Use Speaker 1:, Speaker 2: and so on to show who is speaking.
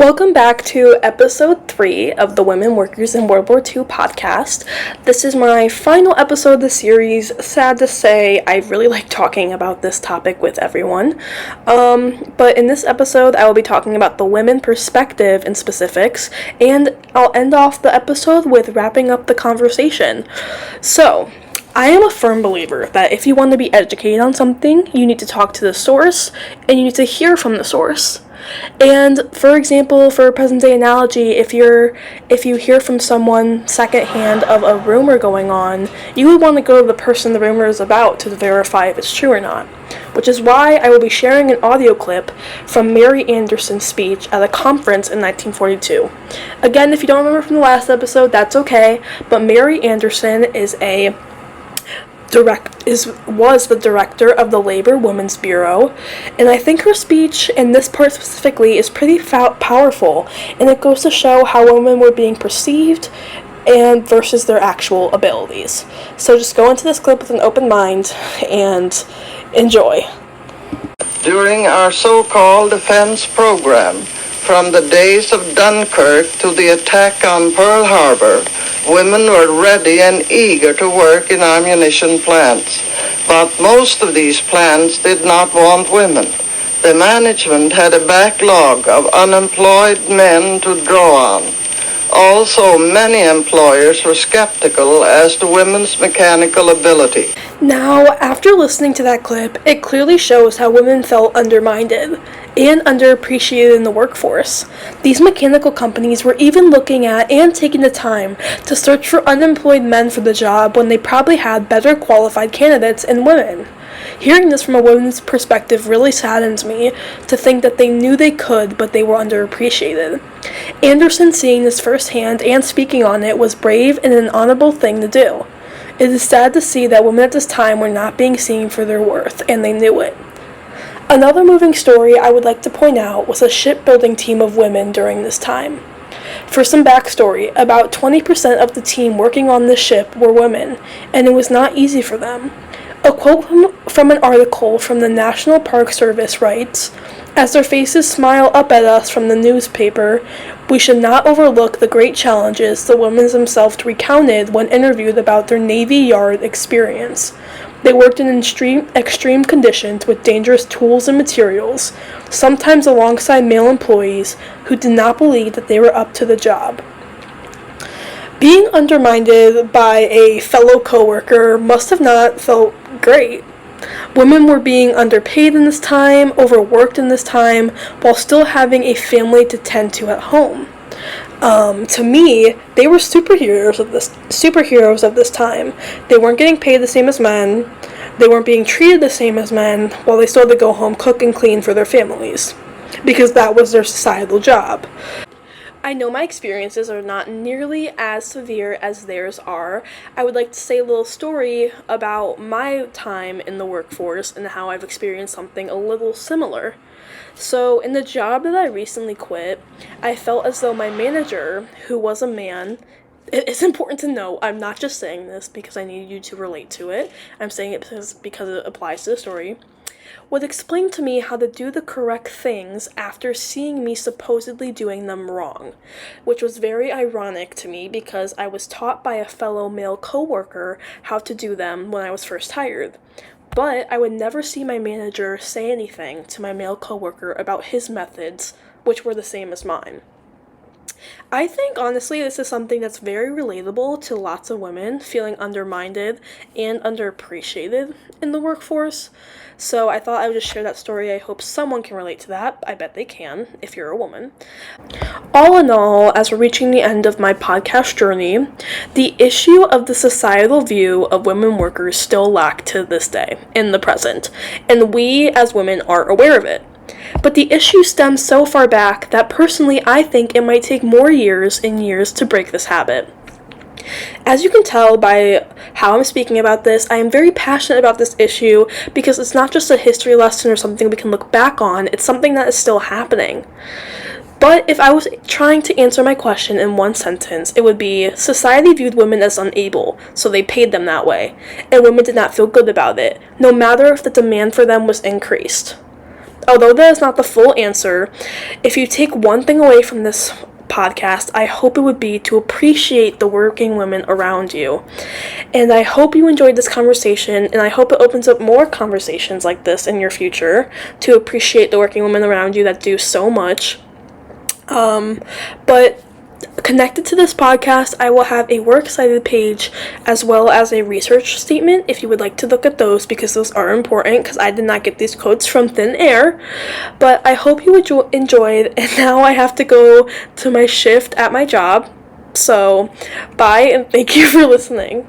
Speaker 1: Welcome back to episode 3 of the Women Workers in World War II podcast. This is my final episode of the series. Sad to say, I really like talking about this topic with everyone. But in this episode, I will be talking about the women perspective in specifics, and I'll end off the episode with wrapping up the conversation. So, I am a firm believer that if you want to be educated on something, you need to talk to the source, and you need to hear from the source. And for example, for a present day analogy, if you hear from someone secondhand of a rumor going on, you would want to go to the person the rumor is about to verify if it's true or not. Which is why I will be sharing an audio clip from Mary Anderson's speech at a conference in 1942. Again, if you don't remember from the last episode, that's okay, but Mary Anderson was the director of the Labor Women's Bureau, and I think her speech, in this part specifically, is pretty powerful, and it goes to show how women were being perceived and versus their actual abilities. So just go into this clip with an open mind and enjoy.
Speaker 2: During our so-called defense program, from the days of Dunkirk to the attack on Pearl Harbor, women were ready and eager to work in ammunition plants. But most of these plants did not want women. The management had a backlog of unemployed men to draw on. Also, many employers were skeptical as to women's mechanical ability.
Speaker 1: Now, after listening to that clip, it clearly shows how women felt undermined and underappreciated in the workforce. These mechanical companies were even looking at and taking the time to search for unemployed men for the job when they probably had better qualified candidates in women. Hearing this from a woman's perspective really saddens me to think that they knew they could, but they were underappreciated. Anderson seeing this firsthand and speaking on it was brave and an honorable thing to do. It is sad to see that women at this time were not being seen for their worth, and they knew it. Another moving story I would like to point out was a shipbuilding team of women during this time. For some backstory, about 20% of the team working on this ship were women, and it was not easy for them. A quote from an article from the National Park Service writes, "As their faces smile up at us from the newspaper, we should not overlook the great challenges the women themselves recounted when interviewed about their Navy Yard experience. They worked in extreme conditions with dangerous tools and materials, sometimes alongside male employees who did not believe that they were up to the job." Being undermined by a fellow coworker must have not felt great. Women were being underpaid in this time, overworked in this time, while still having a family to tend to at home. To me, they were superheroes of this time. They weren't getting paid the same as men. They weren't being treated the same as men, while they still had to go home, cook, and clean for their families, because that was their societal job. I know my experiences are not nearly as severe as theirs are. I would like to say a little story about my time in the workforce and how I've experienced something a little similar. So, in the job that I recently quit, I felt as though my manager, who was a man, it's important to note, I'm not just saying this because I need you to relate to it, I'm saying it because it applies to the story, would explain to me how to do the correct things after seeing me supposedly doing them wrong, which was very ironic to me because I was taught by a fellow male coworker how to do them when I was first hired. But I would never see my manager say anything to my male coworker about his methods, which were the same as mine. I think, honestly, this is something that's very relatable to lots of women feeling undermined and underappreciated in the workforce. So I thought I would just share that story. I hope someone can relate to that. I bet they can, if you're a woman. All in all, as we're reaching the end of my podcast journey, the issue of the societal view of women workers still lack to this day, in the present, and we as women are aware of it. But the issue stems so far back that personally I think it might take more years and years to break this habit. As you can tell by how I'm speaking about this, I am very passionate about this issue because it's not just a history lesson or something we can look back on, it's something that is still happening. But if I was trying to answer my question in one sentence, it would be, society viewed women as unable, so they paid them that way, and women did not feel good about it, no matter if the demand for them was increased. Although that is not the full answer, if you take one thing away from this podcast, I hope it would be to appreciate the working women around you. And I hope you enjoyed this conversation, and I hope it opens up more conversations like this in your future to appreciate the working women around you that do so much. But connected to this podcast, I will have a Works Cited page as well as a research statement if you would like to look at those, because those are important, because I did not get these quotes from thin air. But I hope you enjoyed, and now I have to go to my shift at my job. So, bye, and thank you for listening.